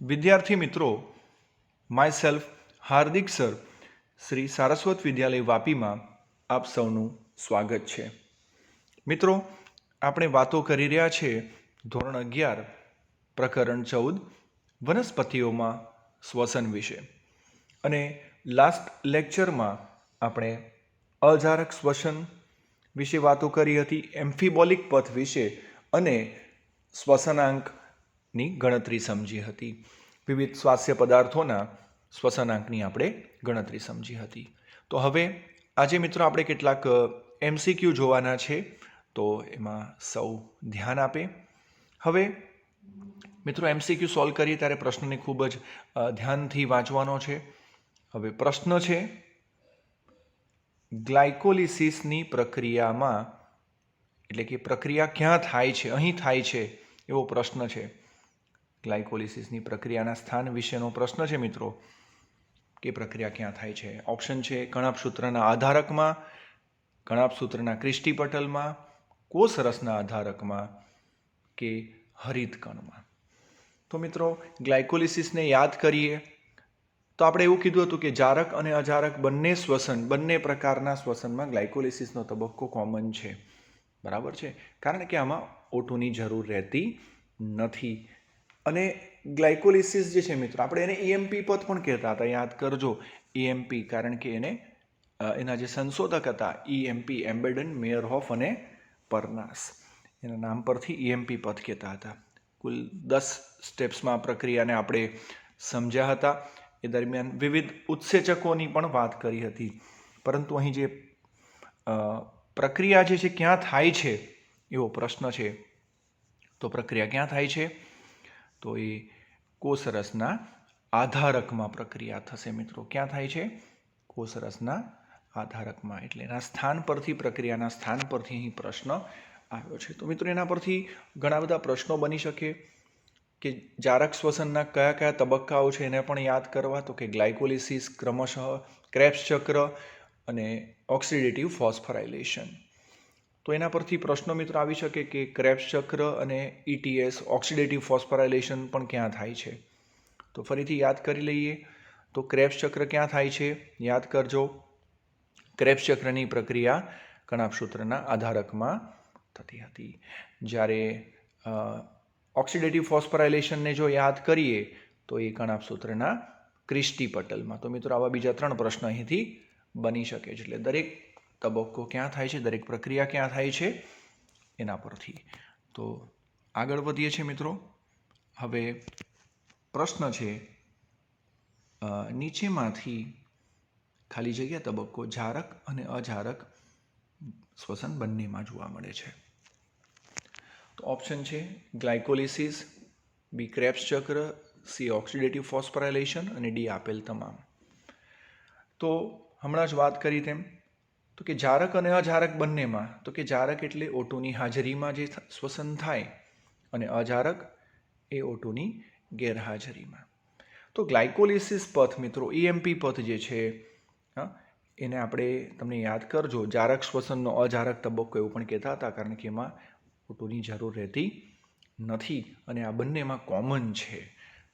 વિદ્યાર્થી મિત્રો, myself Hardik sir, Shri Saraswat Vidyalaya વાપીમાં આપ સૌનું સ્વાગત છે. મિત્રો, આપણે વાતો કરી રહ્યા છીએ ધોરણ 11 પ્રકરણ 14 વનસ્પતિઓમાં શ્વસન વિશે. અને લાસ્ટ લેક્ચરમાં આપણે અજારક શ્વસન વિશે વાતો કરી હતી, એમ્ફીબોલિક પથ વિશે અને શ્વસનાંકની ગણતરી સમજી હતી. વિવિધ સ્વાસ્થ્ય પદાર્થોના શ્વસનાંકની આપણે ગણતરી સમજી હતી. તો હવે આજે મિત્રો આપણે કેટલાક MCQ જોવાના છે, તો એમાં સૌ ધ્યાન આપે. હવે મિત્રો MCQ સોલ્વ કરીએ ત્યારે પ્રશ્નને ખૂબ જ ધ્યાનથી વાંચવાનો છે. હવે પ્રશ્ન છે, ગ્લાયકોલિસિસની પ્રક્રિયામાં, એટલે કે પ્રક્રિયા ક્યાં થાય છે, અહીં થાય છે એવો પ્રશ્ન છે. ગ્લાયકોલિસિસની પ્રક્રિયાના સ્થાન વિશેનો પ્રશ્ન છે મિત્રો, કે પ્રક્રિયા ક્યાં થાય છે. ઓપ્શન છે કણાભસૂત્રના આધારકમાં, કણાભસૂત્રના ક્રિસ્ટી પટલમાં, કોષરસના આધારકમાં કે હરિતકણમાં. તો મિત્રો ગ્લાયકોલિસિસને યાદ કરીએ તો આપણે એવું કીધું હતું કે જારક અને અજારક બંને પ્રકારના શ્વસનમાં ગ્લાયકોલિસિસનો તબક્કો કોમન છે. બરાબર છે, કારણ કે આમાં O2ની જરૂર રહેતી નથી. અને ગ્લાયકોલિસિસ જે છે મિત્રો, આપણે એને EMP પથ પણ કહેતા હતા, યાદ કરજો. EMP, કારણ કે એના જે સંશોધક હતા EMP, એમ્બેડન, મેયરહોફ અને પરનાસ, એના નામ પરથી EMP પથ કહેતા હતા. કુલ 10 સ્ટેપ્સમાં પ્રક્રિયાને આપણે સમજ્યા હતા. એ દરમિયાન વિવિધ ઉત્સેચકોની પણ વાત કરી હતી. પરંતુ અહીં જે પ્રક્રિયા જે છે ક્યાં થાય છે એવો પ્રશ્ન છે. તો પ્રક્રિયા ક્યાં થાય છે? તો એ કોષરસના આધારકમાં પ્રક્રિયા થશે મિત્રો. ક્યાં થાય છે? કોષરસના આધારકમાં. એટલે એના સ્થાન પરથી, પ્રક્રિયાના સ્થાન પરથી અહીં પ્રશ્ન આવ્યો છે. તો મિત્રો એના પરથી ઘણા બધા પ્રશ્નો બની શકે કે જારક શ્વસનના કયા કયા તબક્કાઓ છે એને પણ યાદ કરવા. તો કે ગ્લાયકોલિસિસ, ક્રમશઃ ક્રેબ્સ ચક્ર અને ઓક્સિડેટિવ ફોસ્ફોરાયલેશન. તો એના પરથી પ્રશ્નો મિત્રો આવી શકે કે ક્રેબ્સ ચક્ર અને ETS, ઓક્સિડેટિવ ફોસ્ફોરાયલેશન પણ ક્યાં થાય છે. તો ફરીથી યાદ કરી લઈએ. તો ક્રેબ્સ ચક્ર ક્યાં થાય છે? યાદ કરજો. ક્રેબ્સ ચક્રની પ્રક્રિયા કણાભસૂત્રના આધારકમાં થતી હતી. જ્યારે ઓક્સિડેટિવ ફોસ્ફોરાયલેશનને જો યાદ કરીએ તો એ કણાભસૂત્રના ક્રિસ્ટી પટલમાં. તો મિત્રો આવા બીજા 3 પ્રશ્ન અહીંથી બની શકે છે. એટલે દરેક તબક્કો ક્યાં થાય છે, દરેક પ્રક્રિયા ક્યાં થાય છે એના પરથી. તો આગળ વધીએ છીએ મિત્રો. હવે પ્રશ્ન છે, નીચેમાંથી ખાલી જગ્યા તબક્કો જારક અને અજારક શ્વસન બંનેમાં જોવા મળે છે. તો ઓપ્શન છે ગ્લાયકોલિસિસ, B ક્રેબ્સ ચક્ર, C ઓક્સિડેટિવ ફોસ્ફોરાયલેશન અને D આપેલ તમામ. તો હમણાં જ વાત કરી તેમ, તો કે જારક અને અજારક બંનેમાં, તો કે જારક એટલે O2ની હાજરીમાં જે શ્વસન થાય અને અજારક એ O2ની ગેરહાજરીમાં. તો ગ્લાયકોલિસિસ પથ મિત્રો, EMP પથ જે છે, એને આપણે, તમને યાદ કરજો, જારક શ્વસનનો અજારક તબક્કો એવું પણ કહેતા હતા, કારણ કે એમાં O2ની જરૂર રહેતી નથી અને આ બંનેમાં કોમન છે.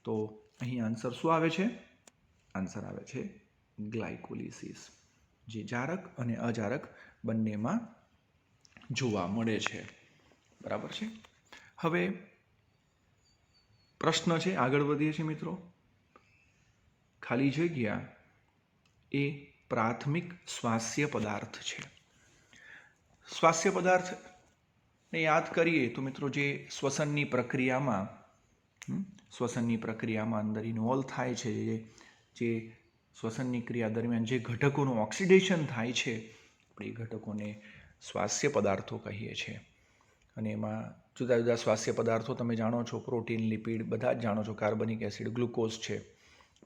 તો અહીં આન્સર શું આવે છે? આન્સર આવે છે ગ્લાયકોલિસિસ, જે જારક અને અજારક બંનેમાં જોવા મળે છે. બરાબર છે. હવે પ્રશ્ન છે, આગળ વધીએ છીએ મિત્રો. ખાલી જગ્યા એ પ્રાથમિક શ્વાસ્ય પદાર્થ છે. શ્વાસ્ય પદાર્થને યાદ કરીએ તો મિત્રો, જે શ્વસનની પ્રક્રિયામાં અંદર ઇન્વોલ્વ થાય છે, જે શ્વસનની ક્રિયા દરમિયાન જે ઘટકોનું ઓક્સિડેશન થાય છે, આપણે એ ઘટકોને શ્વાસ્ય પદાર્થો કહીએ છીએ. અને એમાં જુદા જુદા શ્વાસ્ય પદાર્થો તમે જાણો છો, પ્રોટીન, લિપિડ, બધા જ જાણો છો, કાર્બનિક એસિડ, ગ્લુકોઝ છે.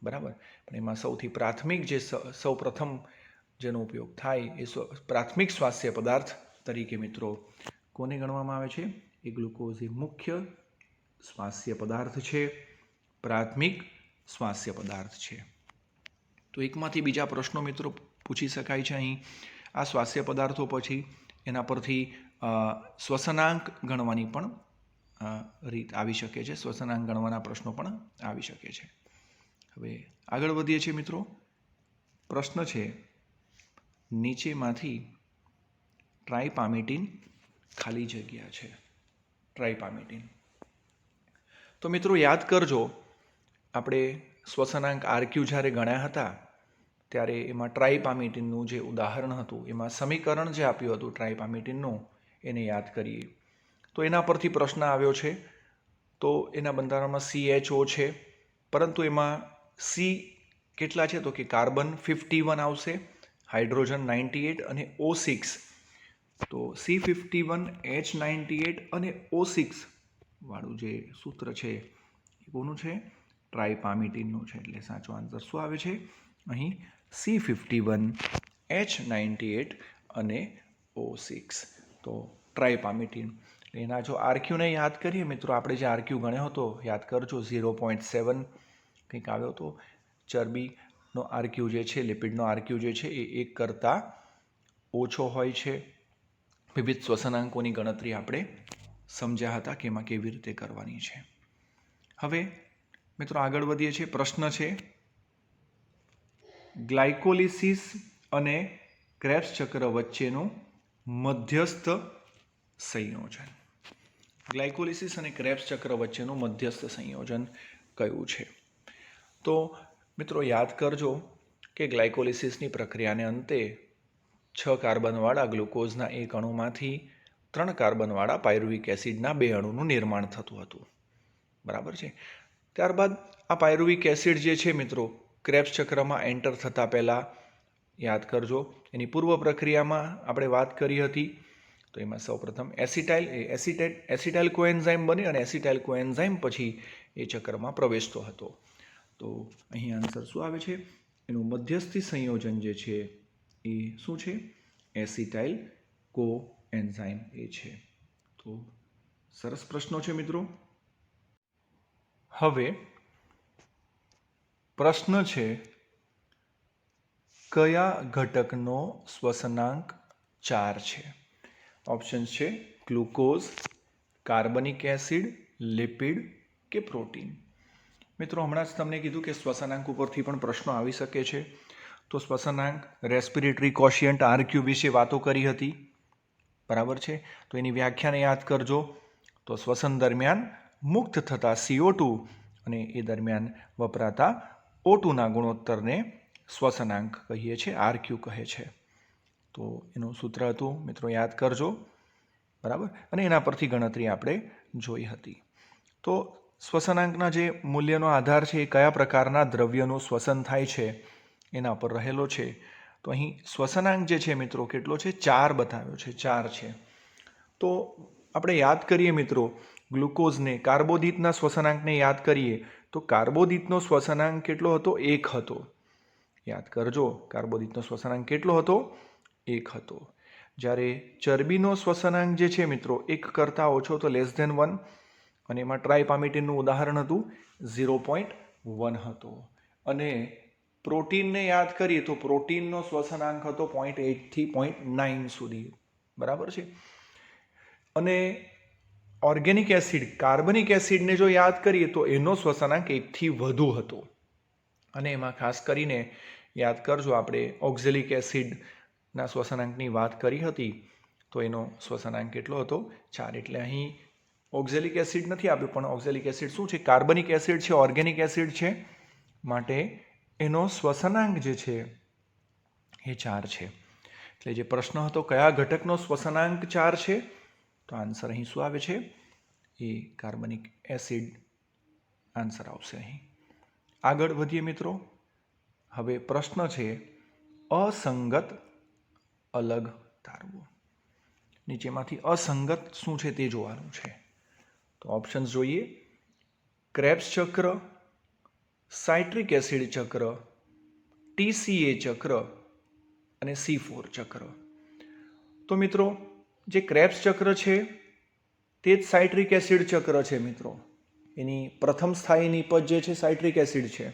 બરાબર. પણ એમાં સૌથી પ્રાથમિક, જે સૌ પ્રથમ જેનો ઉપયોગ થાય એ પ્રાથમિક શ્વાસ્ય પદાર્થ તરીકે મિત્રો કોને ગણવામાં આવે છે? એ ગ્લુકોઝ એ મુખ્ય શ્વાસ્ય પદાર્થ છે, પ્રાથમિક શ્વાસ્ય પદાર્થ છે. તો એકમાંથી બીજા પ્રશ્નો મિત્રો પૂછી શકાય છે અહીં. આ શ્વાસ્ય પદાર્થો પછી એના પરથી શ્વસનાંક ગણવાની પણ રીત આવી શકે છે, શ્વસનાંક ગણવાના પ્રશ્નો પણ આવી શકે છે. હવે આગળ વધીએ છીએ મિત્રો. પ્રશ્ન છે, નીચેમાંથી ટ્રાઇપામિટીન ખાલી જગ્યા છે. ટ્રાઇપામિટીન. તો મિત્રો યાદ કરજો, આપણે શ્વસનાંક આરક્યુ જ્યારે ગણ્યા હતા ત્યારે એમાં ટ્રાઇપામિટીનનું જે ઉદાહરણ હતું એમાં સમીકરણ જે આપ્યું હતું ટ્રાઇપામિટીનનું એને યાદ કરીએ. તો એના પરથી પ્રશ્ન આવ્યો છે. તો એના બંધારણમાં CHO છે, પરંતુ એમાં C કેટલા છે તો કે કાર્બન 51 આવશે, હાઇડ્રોજન 98 અને O6. તો C51H98 અને O6 વાળું જે સૂત્ર છે એ કોનું છે? ટ્રાઇપામિટીનનું છે. એટલે સાચો આન્સર શું આવે છે અહીં? C51H98 અને O6. તો ટ્રાઇપામિટીન. એના જો આરક્યુને યાદ કરીએ મિત્રો, આપણે જે આરક્યુ ગણ્યો હતો યાદ કરજો, 0.7 કંઈક આવ્યો હતો. ચરબીનો આરક્યુ જે છે, લિપિડનો આરક્યુ જે છે એ 1 કરતાં ઓછો હોય છે. વિવિધ શ્વસનાંકોની ગણતરી આપણે સમજ્યા હતા કે એમાં કેવી રીતે કરવાની છે. હવે મિત્રો આગળ વધીએ છીએ. પ્રશ્ન છે, ગ્લાયકોલિસિસ અને ક્રેબ્સ ચક્ર વચ્ચેનું મધ્યસ્થ સંયોજન. ગ્લાયકોલિસિસ અને ક્રેબ્સ ચક્ર વચ્ચેનું મધ્યસ્થ સંયોજન કયું છે? તો મિત્રો યાદ કરજો કે ગ્લાયકોલિસિસની પ્રક્રિયાને અંતે 6 કાર્બનવાળા ગ્લુકોઝના એક અણુમાંથી 3 કાર્બનવાળા પાયરુવિક એસિડના 2 અણુનું નિર્માણ થતું હતું. બરાબર છે. ત્યારબાદ આ પાયરુવિક એસિડ જે છે મિત્રો, ક્રેબ્સ ચક્રમાં એન્ટર થતાં પહેલાં યાદ કરજો, એની પૂર્વ પ્રક્રિયામાં આપણે વાત કરી હતી. તો એમાં સૌપ્રથમ એસિટાઇલ કોએન્ઝાઇમ બને અને એસિટાઇલ કોએન્ઝાઇમ પછી એ ચક્રમાં પ્રવેશતો હતો. તો અહીં આન્સર શું આવે છે? એનું મધ્યસ્થી સંયોજન જે છે એ શું છે? એસિટાઇલ કોએન્ઝાઇમ એ છે. તો સરસ પ્રશ્નો છે મિત્રો. હવે પ્રશ્ન છે, કયા ઘટકનો શ્વસનાંક 4 છે? ઓપ્શન્સ છે ગ્લુકોઝ, કાર્બનિક એસિડ, લિપિડ કે પ્રોટીન. મિત્રો હમણાં જ તમને કીધું કે શ્વસનાંક ઉપરથી પણ પ્રશ્નો આવી શકે છે. તો શ્વસનાંક રેસ્પિરેટરી કોશિયન્ટ આરક્યુ વિશે વાતો કરી હતી. બરાબર છે. તો એની વ્યાખ્યાને યાદ કરજો. તો શ્વસન દરમિયાન મુક્ત થતા CO2 અને એ દરમિયાન વપરાતા O2ના ગુણોત્તરને શ્વસનાંક કહીએ છીએ, આરક્યુ કહે છે. તો એનું સૂત્ર હતું મિત્રો યાદ કરજો. બરાબર. અને એના પરથી ગણતરી આપણે જોઈ હતી. તો શ્વસનાંકના જે મૂલ્યનો આધાર છે એ કયા પ્રકારના દ્રવ્યનું શ્વસન થાય છે એના પર રહેલો છે. તો અહીં શ્વસનાંક જે છે મિત્રો કેટલો છે? 4 બતાવ્યો છે. 4 છે. તો આપણે યાદ કરીએ મિત્રો, ગ્લુકોઝને, કાર્બોદિતના શ્વસનાંકને યાદ કરીએ તો કાર્બોદિતનો શ્વસનાંક કેટલો હતો? 1 હતો. યાદ કરજો, કાર્બોદિતનો શ્વસનાંક કેટલો હતો? 1 હતો. જ્યારે ચરબીનો શ્વસનાંક જે છે મિત્રો 1 કરતાં ઓછો તો <1, અને એમાં ટ્રાઇપામિટીનનું ઉદાહરણ હતું 0.1 હતો. અને પ્રોટીનને યાદ કરીએ તો પ્રોટીનનો શ્વસનાંક હતો 0.8 થી 0.9 સુધી. બરાબર છે. અને ઓર્ગેનિક એસિડ, કાર્બનિક એસિડને જો યાદ કરીએ તો એનો શ્વસનાંક 1 થી વધુ હતો. અને એમાં ખાસ કરીને યાદ કરજો, આપણે ઓક્ઝેલિક એસિડના શ્વસનાંકની વાત કરી હતી તો એનો શ્વસનાંક કેટલો હતો? 4. એટલે અહીં ઓક્ઝેલિક એસિડ નથી આપ્યું, પણ ઓક્ઝેલિક એસિડ શું છે? કાર્બનિક એસિડ છે, ઓર્ગેનિક એસિડ છે. માટે એનો શ્વસનાંક જે છે એ 4 છે. એટલે જે પ્રશ્ન હતો કયા ઘટકનો શ્વસનાંક 4 છે, તો આન્સર અહીં શું આવે છે? એ કાર્બનિક એસિડ આન્સર આવશે અહીં. આગળ વધીએ મિત્રો. હવે પ્રશ્ન છે, અસંગત અલગ તારવો. નીચેમાંથી અસંગત શું છે તે જોવાનું છે. તો ઓપ્શન્સ જોઈએ. ક્રેબ્સ ચક્ર, સાઇટ્રિક એસિડ ચક્ર, TCA ચક્ર અને C4 ચક્ર. તો મિત્રો જે ક્રેબ્સ ચક્ર છે તે જ સાઇટ્રિક એસિડ ચક્ર છે મિત્રો. એની પ્રથમ સ્થાયી નિપજ જે છે સાઇટ્રિક એસિડ છે.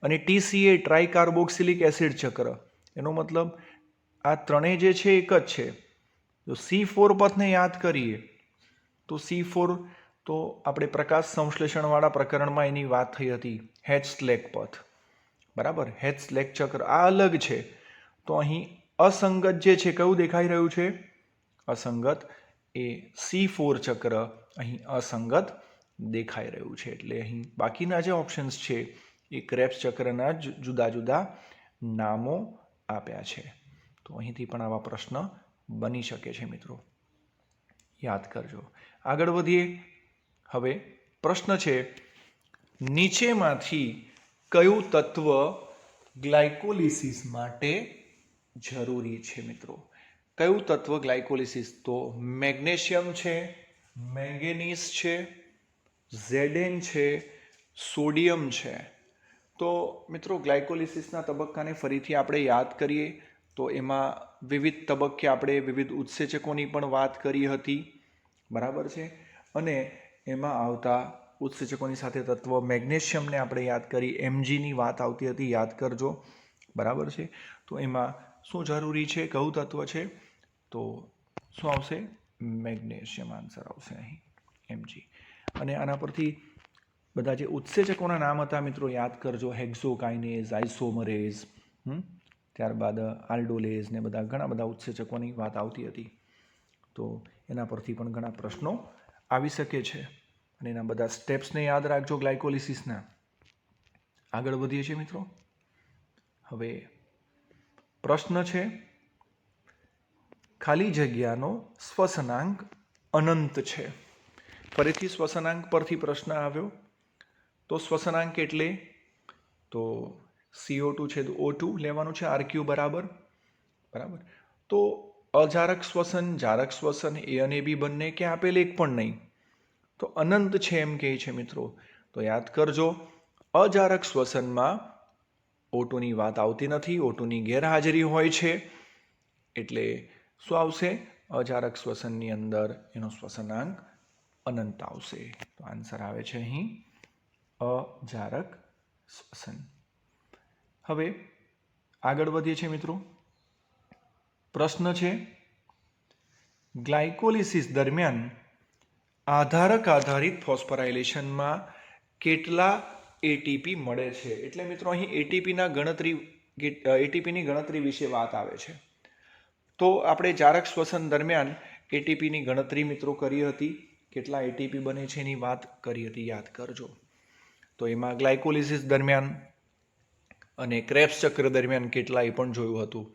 અને TCA ટ્રાઇકાર્બોક્સિલિક એસિડ ચક્ર, એનો મતલબ આ ત્રણેય જે છે એક જ છે. તો C4 પથને યાદ કરીએ તો C4 તો આપણે પ્રકાશ સંશ્લેષણવાળા પ્રકરણમાં એની વાત થઈ હતી, હેચ-સ્લેક પથ, બરાબર. હેચ-સ્લેક ચક્ર આ અલગ છે. તો અહીં અસંગત જે છે કયું દેખાઈ રહ્યું છે? અસંગત. એ C4 ચક્ર અહીં અસંગત દેખાઈ રહ્યું છે. એટલે અહીં બાકીના જે ઓપ્શન્સ છે એ ક્રેબ્સ ચક્રના જુદા જુદા નામો આપ્યા છે. તો અહીંથી પણ આવા પ્રશ્ન બની શકે છે મિત્રો, યાદ કરજો. આગળ વધીએ. હવે પ્રશ્ન છે, નીચેમાંથી કયું તત્વ ગ્લાયકોલિસિસ માટે જરૂરી છે મિત્રો? કયું તત્વ ગ્લાયકોલિસિસ? તો મેગ્નેશિયમ છે, મેંગેનીઝ છે, ઝેડેન છે, સોડિયમ છે. તો મિત્રો ગ્લાયકોલિસિસના તબક્કાને ફરીથી આપણે યાદ કરીએ તો એમાં વિવિધ તબક્કે આપણે વિવિધ ઉત્સેચકોની પણ વાત કરી હતી, બરાબર છે. અને એમાં આવતા ઉત્સેચકોની સાથે તત્વ મેગ્નેશિયમને આપણે યાદ કરી, Mgની વાત આવતી હતી, યાદ કરજો, બરાબર છે. તો એમાં શું જરૂરી છે, કયું તત્વ છે? તો શું આવશે? મેગ્નેશિયમ આન્સર આવશે અહીં, Mg. અને આના પરથી બધા જે ઉત્સેચકોના નામ હતા મિત્રો યાદ કરજો, હેક્ઝોકાઇનેઝ, આઇસોમરેઝ, ત્યારબાદ આલ્ડોલેઝ ને બધા ઘણા બધા ઉત્સેચકોની વાત આવતી હતી. તો એના પરથી પણ ઘણા પ્રશ્નો આવી શકે છે અને એના બધા સ્ટેપ્સને યાદ રાખજો ગ્લાયકોલિસિસના. આગળ વધીએ છીએ મિત્રો. હવે પ્રશ્ન છે, ખાલી જગ્યાનો શ્વસનાંક અનંત છે. ફરીથી શ્વસનાંક પરથી પ્રશ્ન આવ્યો. તો શ્વસનાંક એટલે તો CO2 છે તો O2 લેવાનું છે, RQ બરાબર. તો અજારક શ્વસન, જારક શ્વસન, A અને B બંને કે આપેલ એક પણ નહીં, તો અનંત છે એમ કહે છે મિત્રો. તો યાદ કરજો, અજારક શ્વસનમાં O2ની વાત આવતી નથી, O2ની ગેરહાજરી હોય છે. એટલે શું આવશે? અજારક શ્વસનની અંદર એનો શ્વસનાંક અનંત આવશે. તો આન્સર આવે છે અહીં અજારક શ્વસન. હવે આગળ વધીએ છીએ મિત્રો. પ્રશ્ન છે, ગ્લાયકોલિસિસ દરમિયાન આધારક આધારિત ફોસ્ફોરાયલેશનમાં કેટલા એટીપી મળે છે? એટલે મિત્રો અહીં એટીપીની ગણતરી વિશે વાત આવે છે. તો આપણે જારક શ્વસન દરમિયાન એટીપીની ગણતરી મિત્રો કરી હતી, કેટલા એટીપી બને છે એની વાત કરી હતી, યાદ કરજો. તો એમાં ગ્લાયકોલિસિસ દરમિયાન અને ક્રેબ્સ ચક્ર દરમિયાન કેટલા એ પણ જોયું હતું.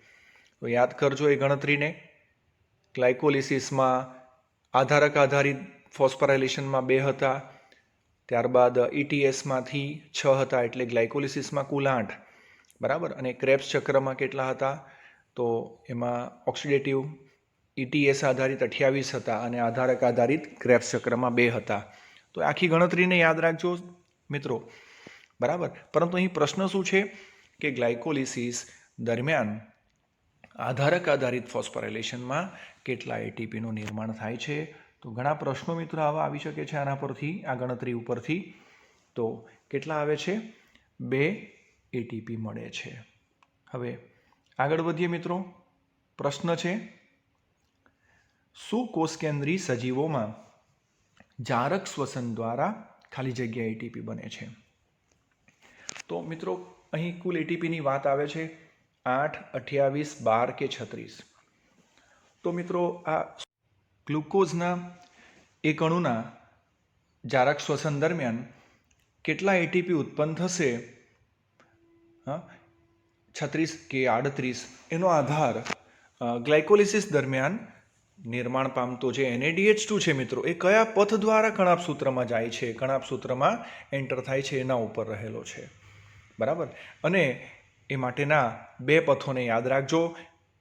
તો યાદ કરજો એ ગણતરીને. ગ્લાયકોલિસિસમાં આધારક આધારિત ફોસ્ફોરાયલેશનમાં 2 હતા, ત્યારબાદ ETSમાંથી 6 હતા, એટલે ગ્લાયકોલિસિસમાં કુલ 8, બરાબર. અને ક્રેબ્સ ચક્રમાં કેટલા હતા? તો એમાં ઓક્સિડેટિવ ETS આધારિત 28 હતા અને આધારક આધારિત ક્રેબ્સ ચક્રમાં 2 હતા. તો આખી ગણતરીને યાદ રાખજો મિત્રો, બરાબર. પરંતુ અહીં પ્રશ્ન શું છે કે ગ્લાયકોલિસિસ દરમિયાન આધારક આધારિત ફોસ્ફોરાયલેશનમાં કેટલા એટીપીનું નિર્માણ થાય છે? તો ઘણા પ્રશ્નો મિત્રો આવા આવી શકે છે આના પરથી, આ ગણતરી ઉપરથી. તો કેટલા આવે છે? 2 એટીપી મળે છે. હવે આગળ વધીએ મિત્રો. પ્રશ્ન છે, સુકોષકેન્દ્રી સજીવોમાં જારક શ્વસન દ્વારા ખાલી જગ્યા એટીપી બને છે? તો મિત્રો અહીં કુલ એટીપીની વાત આવે છે 8, 28, 12 કે 36. તો મિત્રો આ ગ્લુકોઝના એક અણુના જારક શ્વસન દરમિયાન કેટલા એટીપી ઉત્પન્ન થશે, 36 કે 38, એનો આધાર ગ્લાયકોલિસિસ દરમિયાન નિર્માણ પામતો જે NADH2 છે મિત્રો, એ કયા પથ દ્વારા કણાભસૂત્રમાં જાય છે, કણાભસૂત્રમાં એન્ટર થાય છે, એના ઉપર રહેલો છે, બરાબર. અને એ માટેના 2 પથોને યાદ રાખજો.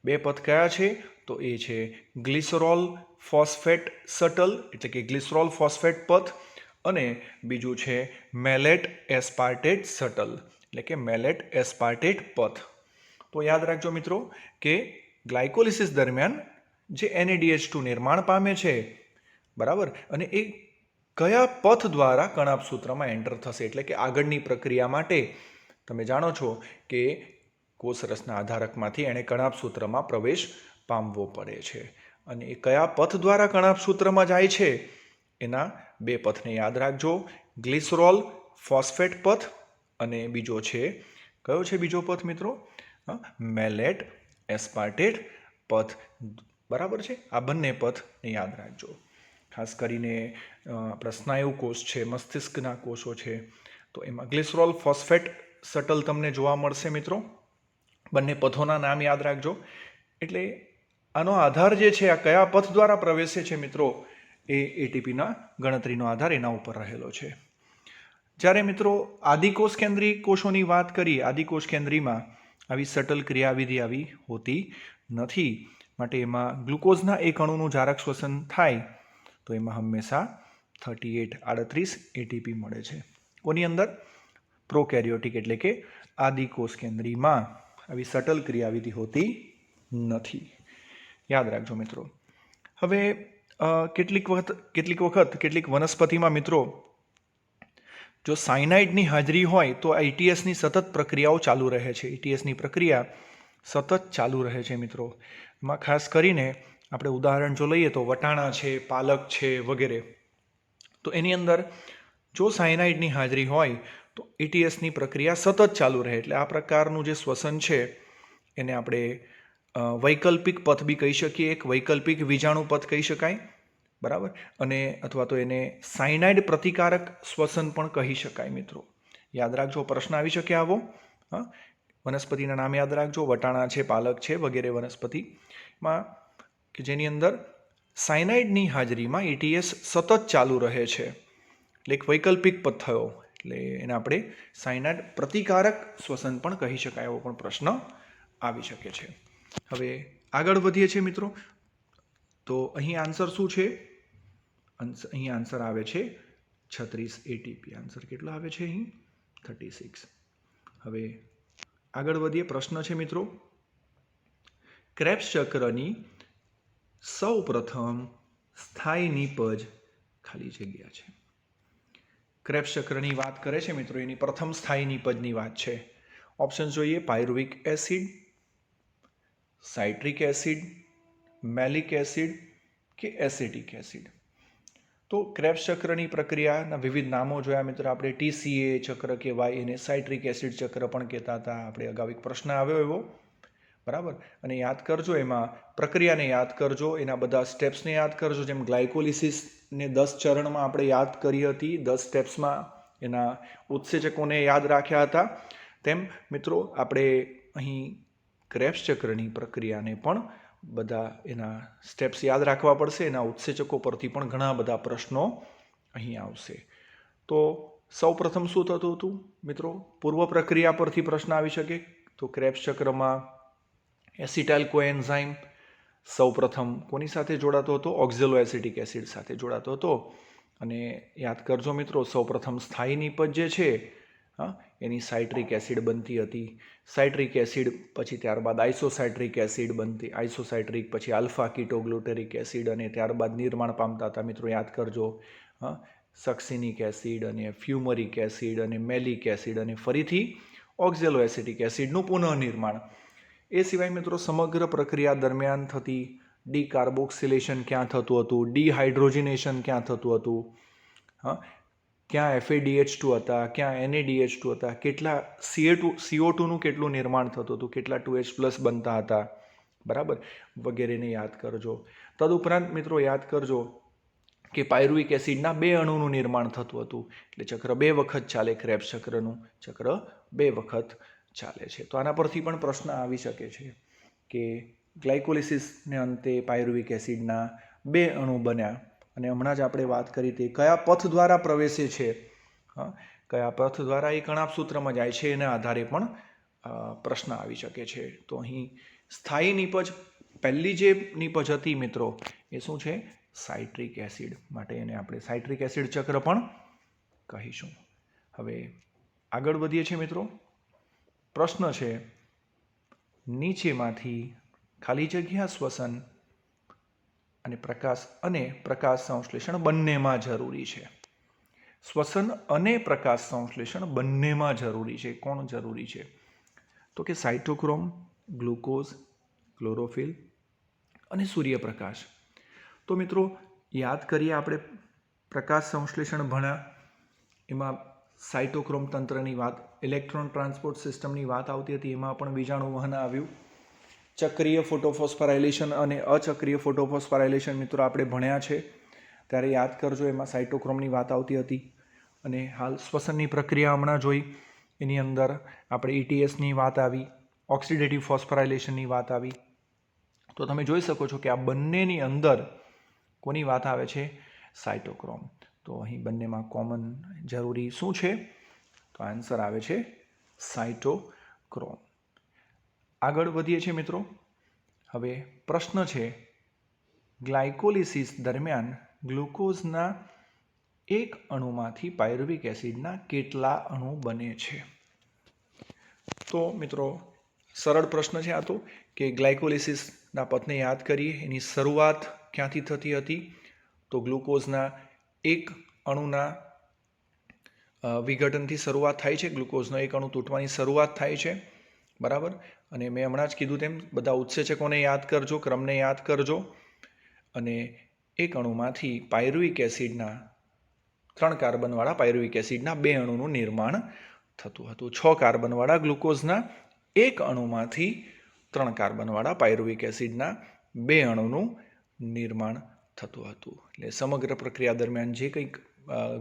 2 પથ કયા છે? તો એ છે ગ્લિસરોલ ફોસ્ફેટ શટલ, એટલે કે ગ્લિસરોલ ફોસ્ફેટ પથ, અને બીજું છે મેલેટ એસ્પાર્ટેટ શટલ, એટલે કે મેલેટ એસ્પાર્ટેટ પથ. તો યાદ રાખજો મિત્રો કે ગ્લાયકોલિસિસ દરમિયાન જે NADH2 નિર્માણ પામે છે, બરાબર, અને એ કયા પથ દ્વારા કણાભસૂત્રમાં એન્ટર થશે, એટલે કે આગળની પ્રક્રિયા માટે તમે જાણો છો કે કોષરસના આધારકમાંથી એણે કણાભસૂત્રમાં પ્રવેશ પામવો પડે છે, અને એ કયા પથ દ્વારા કણાભસૂત્રમાં જાય છે એના બે પથને યાદ રાખજો, ગ્લિસરોલ ફોસ્ફેટ પથ અને બીજો છે કયો છે બીજો પથ મિત્રો? મેલેટ એસ્પાર્ટેટ પથ, બરાબર છે? આ બંને પથને યાદ રાખજો. ખાસ કરીને આપણા સ્નાયુ કોષ છે, મસ્તિષ્કના કોષો છે, તો એમાં ગ્લિસરોલ ફોસ્ફેટ શટલ તમને જોવા મળશે મિત્રો. બંને પથોના નામ યાદ રાખજો. એટલે આનો આધાર જે છે, આ કયા પથ દ્વારા પ્રવેશે છે મિત્રો, એ એટીપીના ગણતરીનો આધાર એના ઉપર રહેલો છે. જ્યારે મિત્રો આદિકોષ કેન્દ્રી કોષોની વાત કરીએ, આદિકોષ કેન્દ્રીમાં આવી સટલ ક્રિયાવિધિ આવી હોતી નથી. માટે એમાં ગ્લુકોઝના એક અણુનું જારક શ્વસન થાય તો એમાં હંમેશા 38 એટીપી મળે છે. કોની અંદર? પ્રોકેરિયોટિક એટલે કે આદિકોષ કેન્દ્રીમાં આવી સટલ ક્રિયાવિધિ હોતી નથી. યાદ રાખજો મિત્રો. હવે કેટલીક વખત કેટલીક વનસ્પતિમાં મિત્રો જો સાયનાઇડની હાજરી હોય તો આ ETSની સતત પ્રક્રિયાઓ ચાલુ રહે છે. ETSની પ્રક્રિયા સતત ચાલુ રહે છે મિત્રો. એમાં ખાસ કરીને આપણે ઉદાહરણ જો લઈએ તો વટાણા છે, પાલક છે વગેરે, તો એની અંદર જો સાયનાઇડની હાજરી હોય તો ETSની પ્રક્રિયા સતત ચાલુ રહે. એટલે આ પ્રકારનું જે શ્વસન છે એને આપણે વૈકલ્પિક પથ બી કહી શકીએ, એક વૈકલ્પિક વીજાણુ પથ કહી શકાય, બરાબર? અને અથવા તો એને સાયનાઇડ પ્રતિકારક શ્વસન પણ કહી શકાય મિત્રો. યાદ રાખજો, પ્રશ્ન આવી શકે આવો. વનસ્પતિના નામ યાદ રાખજો, વટાણા છે, પાલક છે વગેરે વનસ્પતિમાં કે જેની અંદર સાયનાઇડની હાજરીમાં ETS સતત ચાલુ રહે છે. એટલે એક વૈકલ્પિક પથ થયો. એટલે એને આપણે સાયનાઇડ પ્રતિકારક શ્વસન પણ કહી શકાય, એવો પણ પ્રશ્ન આવી શકે છે. હવે આગળ વધીએ છીએ મિત્રો. તો અહીં આન્સર શું છે? અહીં આન્સર આવે છે 36 એટીપી. આન્સર કેટલો આવે છે અહીં? 36. હવે આગળ વધીએ. પ્રશ્ન છે મિત્રો, ક્રેબ્સ ચક્રની સૌ પ્રથમ સ્થાયી નીપજ ખાલી જગ્યા છે. ક્રેબ્સ ચક્રની વાત કરે છે મિત્રો, એની પ્રથમ સ્થાયી નીપજની વાત છે. ઓપ્શન જોઈએ: pyruvic acid, citric acid, મેલિક acid કે એસિટિક એસિડ. તો ક્રેબ્સ ચક્રની પ્રક્રિયાના વિવિધ નામો જોયા મિત્રો આપણે. TCA ચક્ર કહેવાય, એને સાઇટ્રિક એસિડ ચક્ર પણ કહેતા હતા. આપણે અગાઉ એક પ્રશ્ન આવ્યો એવો, બરાબર? અને યાદ કરજો, એમાં પ્રક્રિયાને યાદ કરજો, એના બધા સ્ટેપ્સને યાદ કરજો. જેમ ગ્લાયકોલિસિસને 10 ચરણમાં આપણે યાદ કરી હતી, 10 સ્ટેપ્સમાં એના ઉત્સેચકોને યાદ રાખ્યા હતા, તેમ મિત્રો આપણે અહીં ક્રેબ્સ ચક્રની પ્રક્રિયાને પણ બધા એના સ્ટેપ્સ યાદ રાખવા પડશે. એના ઉત્સેચકો પરથી પણ ઘણા બધા પ્રશ્નો અહીં આવશે. તો સૌ પ્રથમ શું થતું હતું મિત્રો? પૂર્વ પ્રક્રિયા પરથી પ્રશ્ન આવી શકે. તો ક્રેબ્સ ચક્રમાં એસિટાઇલ કોએન્ઝાઇમ સૌ પ્રથમ કોની સાથે જોડાતો હતો? ઓક્ઝેલો એસિટિક એસિડ સાથે જોડાતો હતો. અને યાદ કરજો મિત્રો, સૌ પ્રથમ સ્થાયી નીપજ જે છે એની સાઇટ્રિક એસિડ બનતી હતી. સાઇટ્રિક એસિડ પછી ત્યારબાદ આઇસોસાઇટ્રિક એસિડ બનતી, આઇસોસાઇટ્રિક પછી આલ્ફા કીટોગ્લુટેરિક એસિડ, અને ત્યારબાદ નિર્માણ પામતા હતા મિત્રો. યાદ કરજો, સક્સિનિક એસિડ અને ફ્યુમરિક એસિડ અને મેલિક એસિડ અને ફરીથી ઓક્ઝેલો એસિટિક એસિડનું પુનઃનિર્માણ. એ સિવાય મિત્રો સમગ્ર પ્રક્રિયા દરમિયાન થતી ડીકાર્બોક્સિલેશન ક્યાં થતું હતું, ડીહાઇડ્રોજિનેશન ક્યાં થતું હતું, ક્યાં FADH2 હતા, ક્યાં NADH2 હતા, કેટલા CO2નું કેટલું નિર્માણ થતું હતું, કેટલા 2H+ બનતા હતા, બરાબર, વગેરેને યાદ કરજો. તદુપરાંત મિત્રો યાદ કરજો કે પાયરુવિક એસિડના 2 અણુનું નિર્માણ થતું હતું. એટલે ચક્ર 2 વખત ચાલે. ક્રેબ્સ ચક્રનું ચક્ર 2 વખત ચાલે છે. તો આના પરથી પણ પ્રશ્ન આવી શકે છે કે ગ્લાયકોલિસિસને અંતે પાયરુવિક એસિડના 2 અણુ બન્યા, અને હમણાં જ આપણે વાત કરી તે કયા પથ દ્વારા પ્રવેશે છે, કયા પથ દ્વારા એ કણાભસૂત્રમાં જાય છે, એના આધારે પણ પ્રશ્ન આવી શકે છે. તો અહીં સ્થાયી નીપજ, પહેલી જે નીપજ હતી મિત્રો, એ શું છે? Citric acid. માટે એને આપણે સાઇટ્રિક એસિડ ચક્ર પણ કહીશું. હવે આગળ વધીએ છીએ મિત્રો. પ્રશ્ન છે, નીચેમાંથી ખાલી જગ્યા શ્વસન અને પ્રકાશ સંશ્લેષણ બંનેમાં જરૂરી છે. શ્વસન અને પ્રકાશ સંશ્લેષણ બંનેમાં જરૂરી છે. કોણ જરૂરી છે? તો કે સાઇટોક્રોમ, ગ્લુકોઝ, ક્લોરોફિલ અને સૂર્યપ્રકાશ. તો મિત્રો યાદ કરીએ આપણે પ્રકાશ સંશ્લેષણ ભણ્યા, એમાં સાઇટોક્રોમ તંત્રની વાત, ઇલેક્ટ્રોન ટ્રાન્સપોર્ટ સિસ્ટમની વાત આવતી હતી, એમાં પણ વીજાણુ વહન આવ્યું. ચક્રીય ફોટોફોસ્ફોરાયલેશન અને અચક્રીય ફોટોફોસ્ફોરાયલેશન મિત્રો આપણે ભણ્યા છે, ત્યારે યાદ કરજો, એમાં સાઇટોક્રોમની વાત આવતી હતી. અને હાલ શ્વસનની પ્રક્રિયા હમણાં જોઈ, એની અંદર આપણે ETSની વાત આવી, ઓક્સિડેટિવ ફોસ્ફોરાયલેશનની વાત આવી. તો તમે જોઈ શકો છો કે આ બંનેની અંદર કોની વાત આવે છે? સાઇટોક્રોમ. તો અહીં બંનેમાં કોમન જરૂરી શું છે? તો આન્સર આવે છે સાઇટોક્રોમ. આગળ વધીએ છીએ મિત્રો. હવે પ્રશ્ન છે, ગ્લાયકોલિસિસ દરમિયાન ગ્લુકોઝના એક અણુમાંથી પાયરુવિક એસિડના કેટલા અણુ બને છે? તો મિત્રો સરળ પ્રશ્ન છે આ તો, કે ગ્લાયકોલિસિસના પથને યાદ કરીએ, એની શરૂઆત ક્યાંથી થતી હતી? તો ગ્લુકોઝના એક અણુના વિઘટનથી શરૂઆત થાય છે. ગ્લુકોઝનો એક અણુ તૂટવાની શરૂઆત થાય છે, બરાબર. અને મેં હમણાં જ કીધું તેમ બધા ઉત્સેચકોને યાદ કરજો, ક્રમને યાદ કરજો. અને એક અણુમાંથી પાયરુવિક એસિડના 3 કાર્બનવાળા પાયરુવિક એસિડના 2 અણુનું નિર્માણ થતું હતું. 6 કાર્બનવાળા ગ્લુકોઝના એક અણુમાંથી 3 કાર્બનવાળા પાયરુવિક એસિડના 2 અણુનું નિર્માણ થતું હતું. એટલે સમગ્ર પ્રક્રિયા દરમિયાન જે કંઈક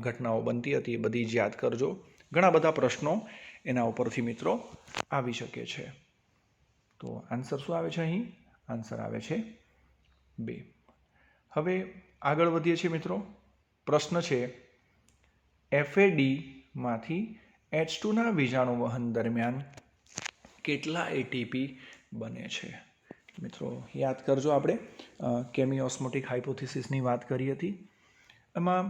ઘટનાઓ બનતી હતી એ બધી જ યાદ કરજો. ઘણા બધા પ્રશ્નો એના ઉપરથી મિત્રો આવી શકે છે. તો આન્સર શું આવે છે અહીં? આન્સર આવે છે 2. હવે આગળ વધીએ છીએ મિત્રો. પ્રશ્ન છે, FADમાંથી H2ના વીજાણુ વહન દરમિયાન કેટલા ATP બને છે? મિત્રો યાદ કરજો, આપણે કેમિઓસ્મોટિક હાઇપોથિસિસની વાત કરી હતી. એમાં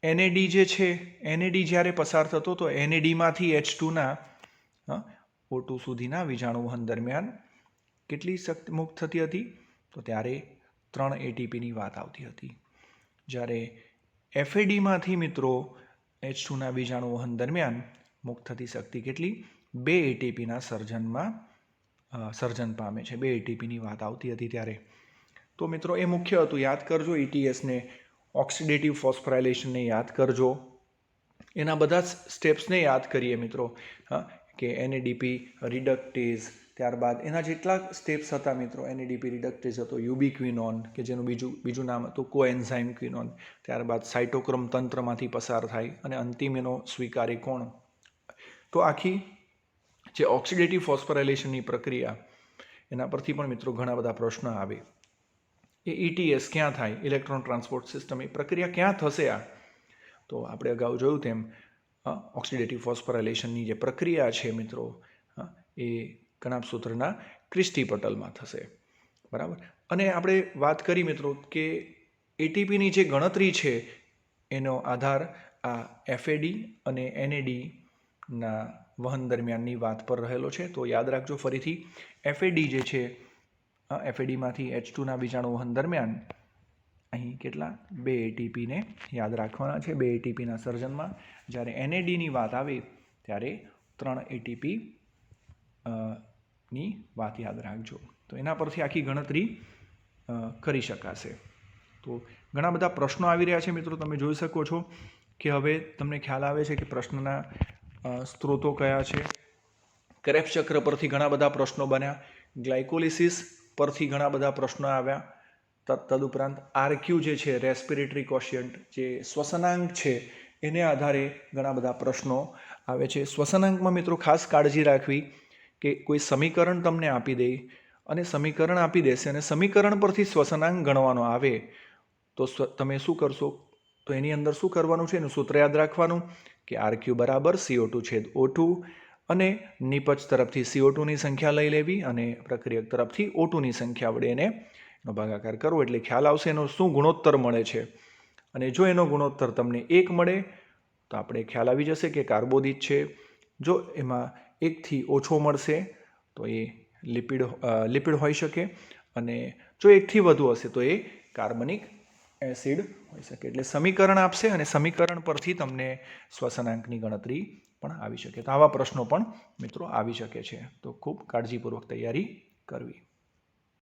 NAD જે છે, NAD જ્યારે પસાર થતો તો NADમાંથી H2ના O2 સુધીના વીજાણુ વહન દરમિયાન કેટલી શક્તિ મુક્ત થતી હતી? તો ત્યારે 3 ATPની વાત આવતી હતી. જ્યારે FADમાંથી મિત્રો H2ના વીજાણુ વહન દરમિયાન મુક્ત થતી શક્તિ કેટલી? 2 ATPના સર્જન પામે છે. 2 ATPની વાત આવતી હતી ત્યારે. તો મિત્રો એ મુખ્ય હતું, યાદ કરજો. ETSને, ઓક્સિડેટિવ ફોસ્ફોરાયલેશનને યાદ કરજો. એના બધા જ સ્ટેપ્સને યાદ કરીએ મિત્રો, કે NADP રિડક્ટેઝ, ત્યારબાદ એના જેટલા સ્ટેપ્સ હતા મિત્રો, NADP રિડક્ટેઝ હતો, યુબિક્વિનોન કે જેનું બીજું નામ હતું કોએન્ઝાઇમ ક્વિનોન, ત્યારબાદ સાઇટોક્રોમ તંત્રમાંથી પસાર થાય, અને અંતિમ એનો સ્વીકારી કોણ? તો આખી જે ઓક્સિડેટિવ ફોસ્ફોરાયલેશનની પ્રક્રિયા, એના પરથી પણ મિત્રો ઘણા બધા પ્રશ્નો આવે. એ ETS ક્યાં થાય? ઇલેક્ટ્રોન ટ્રાન્સપોર્ટ સિસ્ટમ, એ પ્રક્રિયા ક્યાં થશે? આ તો આપણે અગાઉ જોયું તેમ ઓક્સિડેટિવ ફોસ્ફોરાયલેશનની જે પ્રક્રિયા છે મિત્રો, એ કણાભસૂત્રના ક્રિસ્ટી પટલમાં થશે, બરાબર. અને આપણે વાત કરી મિત્રો કે ATPની જે ગણતરી છે એનો આધાર આ FAD અને NADના વહન દરમિયાનની વાત પર રહેલો છે. તો યાદ રાખજો ફરીથી, FAD જે છે, FADમાંથી H2ના વીજાણુ વહન દરમિયાન અહીં કેટલા? 2 ATPને યાદ રાખવાના છે, 2 ATPના સર્જનમાં. જ્યારે NADની વાત આવે ત્યારે 3 ATP ની વાત યાદ રાખજો. તો એના પરથી આખી ગણતરી કરી શકાશે. તો ઘણા બધા પ્રશ્નો આવી રહ્યા છે મિત્રો, તમે જોઈ શકો છો કે હવે તમને ખ્યાલ આવે છે કે પ્રશ્નના સ્ત્રોતો કયા છે. ક્રેબ્સ ચક્ર પરથી ઘણા બધા પ્રશ્નો બન્યા, ગ્લાયકોલિસિસ પરથી ઘણા બધા પ્રશ્નો આવ્યા. તદુપરાંત RQ જે છે, રેસ્પિરેટરી કોશિયન્ટ, જે શ્વસનાંક છે, એને આધારે ઘણા બધા પ્રશ્નો આવે છે. શ્વસનાંકમાં મિત્રો ખાસ કાળજી રાખવી કે કોઈ સમીકરણ તમને આપી દે, અને સમીકરણ આપી દેશે અને સમીકરણ પરથી શ્વસનાંક ગણવાનો આવે, તો તમે શું કરશો? તો એની અંદર શું કરવાનું છે? એનું સૂત્ર યાદ રાખવાનું કે RQ બરાબર CO2/O2, અને નિપજ તરફથી CO2ની સંખ્યા લઈ લેવી અને પ્રક્રિયક તરફથી O2ની સંખ્યા વડે એનો ભાગાકાર કરવો, એટલે ખ્યાલ આવશે એનો શું ગુણોત્તર મળે છે. અને જો એનો ગુણોત્તર તમને 1 મળે તો આપણે ખ્યાલ આવી જશે કે કાર્બોદિત છે. જો એમાં 1થી ઓછો મળશે તો એ લિપિડ હોઈ શકે, અને જો 1થી વધુ હશે તો એ કાર્બનિક એસિડ હોઈ શકે. એટલે સમીકરણ આપશે અને સમીકરણ પરથી તમને શ્વસનાંકની ગણતરી પણ આવી શકે. તો આવા પ્રશ્નો પણ મિત્રો આવી શકે છે. તો ખૂબ કાળજીપૂર્વક તૈયારી કરવી.